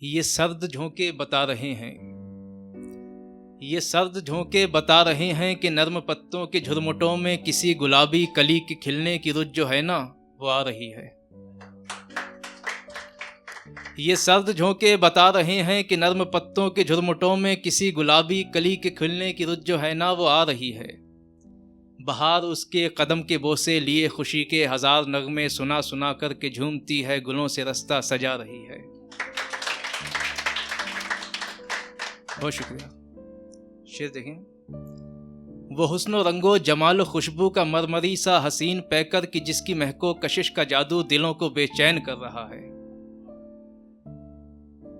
ये सर्द झोंके बता रहे हैं, ये सर्द झोंके बता रहे हैं कि नर्म पत्तों के झुरमुटों में किसी गुलाबी कली के खिलने की रुत जो है ना वो आ रही है। ये सर्द झोंके बता रहे हैं कि नर्म पत्तों के झुरमुटों में किसी गुलाबी कली के खिलने की रुत जो है ना वो आ रही है। बहार उसके कदम के बोसे लिए खुशी के हजार नगमे सुना सुना करके झूमती है, गुलों से रास्ता सजा रही है। बहुत शुक्रिया। शेर देखें। वो हुस्नो रंगो जमाल खुशबू का मरमरी सा हसीन पैकर कि जिसकी महको कशिश का जादू दिलों को बेचैन कर रहा है।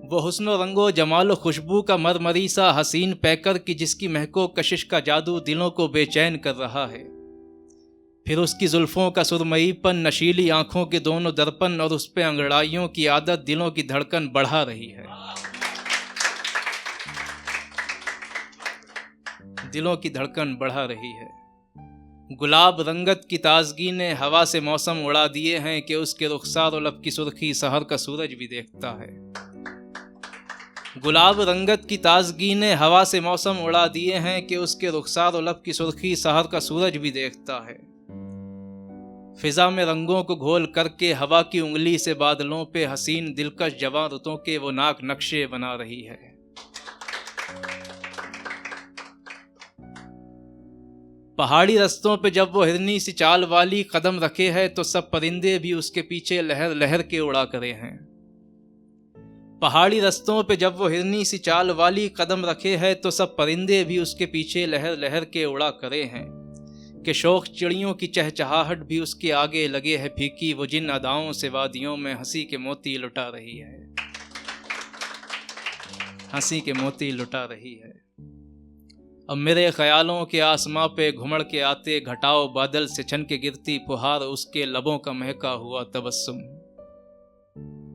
वो हुस्नो रंगो जमाल खुशबू का मरमरी सा हसीन पैकर कि जिसकी महको कशिश का जादू दिलों को बेचैन कर रहा है। फिर उसकी जुल्फों का सुरमईपन, नशीली आंखों के दोनों दर्पण और उस पे अंगड़ाइयों की आदत दिलों की धड़कन बढ़ा रही है, दिलों की धड़कन बढ़ा रही है। गुलाब रंगत की ताजगी ने हवा से मौसम उड़ा दिए हैं कि उसके रुखसार और लब की सुर्खी सहर का सूरज भी देखता है। गुलाब रंगत की ताजगी ने हवा से मौसम उड़ा दिए हैं कि उसके रुखसार और लब की सुर्खी सहर का सूरज भी देखता है। फिजा में रंगों को घोल करके हवा की उंगली से बादलों पे हसीन दिलकश जवां रुतों के वो नाक नक्शे बना रही है। पहाड़ी रस्तों पे जब वो हिरनी सी चाल वाली कदम रखे है तो सब परिंदे भी उसके पीछे लहर लहर के उड़ा करे हैं। पहाड़ी रस्तों पे जब वो हिरनी सी चाल वाली कदम रखे है तो सब परिंदे भी उसके पीछे लहर लहर के उड़ा करे हैं कि शौक चिड़ियों की चहचहाहट भी उसके आगे लगे है फीकी, वो जिन अदाओं से वादियों में हंसी के मोती लुटा रही है, हंसी के मोती लुटा रही है। अब मेरे ख्यालों के आसमां पे घुमड़ के आते घटाओ बादल से छन के गिरती फुहार उसके लबों का महका हुआ तबस्सुम।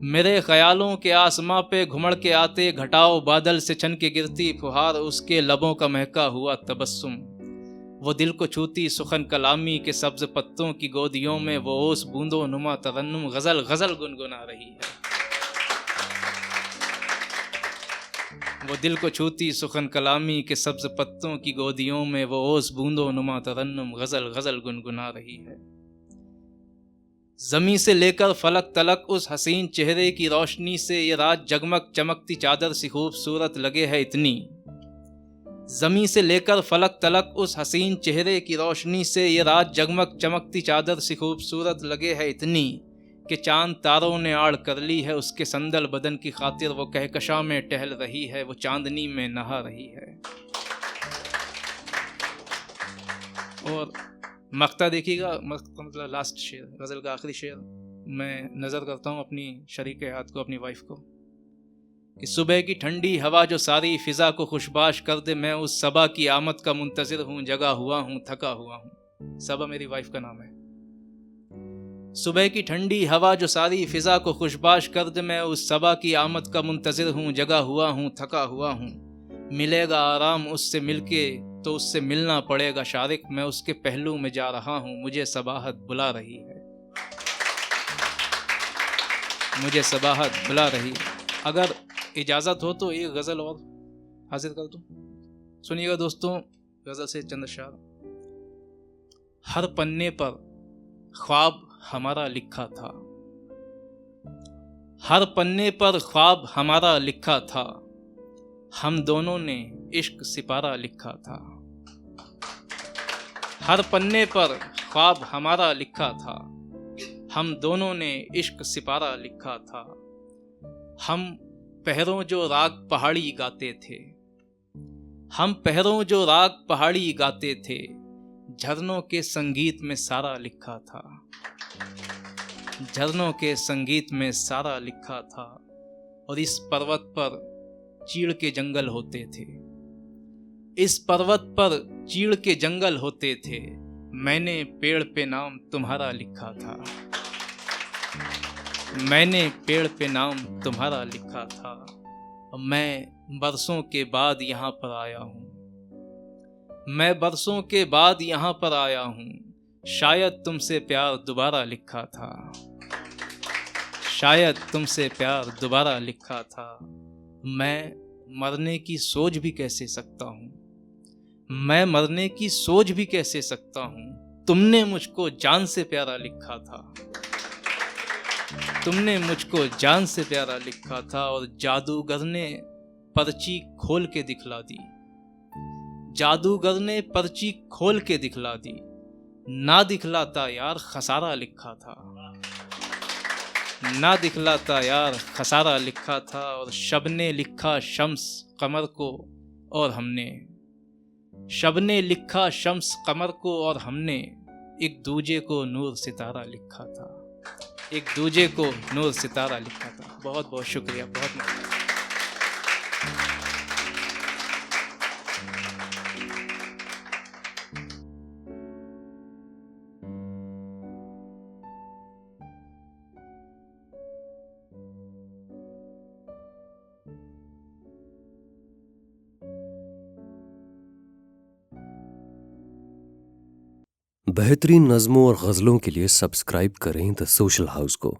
मेरे ख्यालों के आसमां पे घुमड़ के आते घटाओ बादल से छन के गिरती फुहार उसके लबों का महका हुआ तबस्सुम। वो दिल को छूती सुखन कलामी के सब्ज पत्तों की गोदियों में वो ओस बूंदों नुमा तरन्नुम गजल गजल गुनगुना रही है। वो दिल को छूती सुखन कलामी के सब्ज पत्तों की गोदियों में वो ओस बूंदों नुमा तरन्नुम गजल गजल गुनगुना रही है। जमी से लेकर फलक तलक उस हसीन चेहरे की रोशनी से ये रात जगमग चमकती चादर सी खूबसूरत लगे है इतनी। जमी से लेकर फलक तलक उस हसीन चेहरे की रोशनी से ये रात जगमग चमकती चादर सी खूबसूरत लगे है इतनी कि चांद तारों ने आड़ कर ली है उसके संदल बदन की खातिर, वो कहकशा में टहल रही है, वो चांदनी में नहा रही है। और मक्ता देखिएगा, मतलब लास्ट शेर, गज़ल का आखिरी शेर। मैं नज़र करता हूँ अपनी शरीक हयात को, अपनी वाइफ को, कि सुबह की ठंडी हवा जो सारी फिज़ा को खुशबाश कर दे, मैं उस सबा की आमद का मुंतज़िर हूँ, जगा हुआ हूँ, थका हुआ हूँ। सबा मेरी वाइफ का नाम है। सुबह की ठंडी हवा जो सारी फिज़ा को खुशबाश कर दे, मैं उस सबा की आमद का मुंतज़िर हूँ, जगा हुआ हूँ, थका हुआ हूँ। मिलेगा आराम उससे मिलके तो उससे मिलना पड़ेगा शारिक, मैं उसके पहलू में जा रहा हूँ, मुझे सबाहत बुला रही है, मुझे सबाहत बुला रही है। अगर इजाज़त हो तो एक गज़ल और हाजिर कर दूँ, सुनिएगा दोस्तों। गज़ल से चंद अशआर। हर पन्ने पर ख्वाब हमारा लिखा था, हर पन्ने पर ख्वाब हमारा लिखा था, हम दोनों ने इश्क सिपारा लिखा था। हर पन्ने पर ख्वाब हमारा लिखा था, हम दोनों ने इश्क सिपारा लिखा था। हम पहरों जो राग पहाड़ी गाते थे, हम पहरों जो राग पहाड़ी गाते थे, झरनों के संगीत में सारा लिखा था, झरनों के संगीत में सारा लिखा था। और इस पर्वत पर चीड़ के जंगल होते थे, इस पर्वत पर चीड़ के जंगल होते थे, मैंने पेड़ पे नाम तुम्हारा लिखा था, मैंने पेड़ पे नाम तुम्हारा लिखा था। मैं बरसों के बाद यहाँ पर आया हूँ, मैं बरसों के बाद यहाँ पर आया हूँ, शायद तुमसे प्यार दोबारा लिखा था, शायद तुमसे प्यार दोबारा लिखा था। मैं मरने की सोच भी कैसे सकता हूँ, मैं मरने की सोच भी कैसे सकता हूँ। तुमने मुझको जान से प्यारा लिखा था, तुमने मुझको जान से प्यारा लिखा था। और जादूगर ने पर्ची खोल के दिखला दी, जादूगर ने पर्ची खोल के दिखला दी। ना दिखलाता यार खसारा लिखा था, ना दिखलाता यार खसारा लिखा था। और शब ने लिखा शम्स कमर को और हमने, शब ने लिखा शम्स कमर को और हमने एक दूजे को नूर सितारा लिखा था, एक दूजे को नूर सितारा लिखा था। बहुत बहुत शुक्रिया, बहुत मेहरबानी। बेहतरीन नज़्मों और गज़लों के लिए सब्सक्राइब करें द सोशल हाउस को।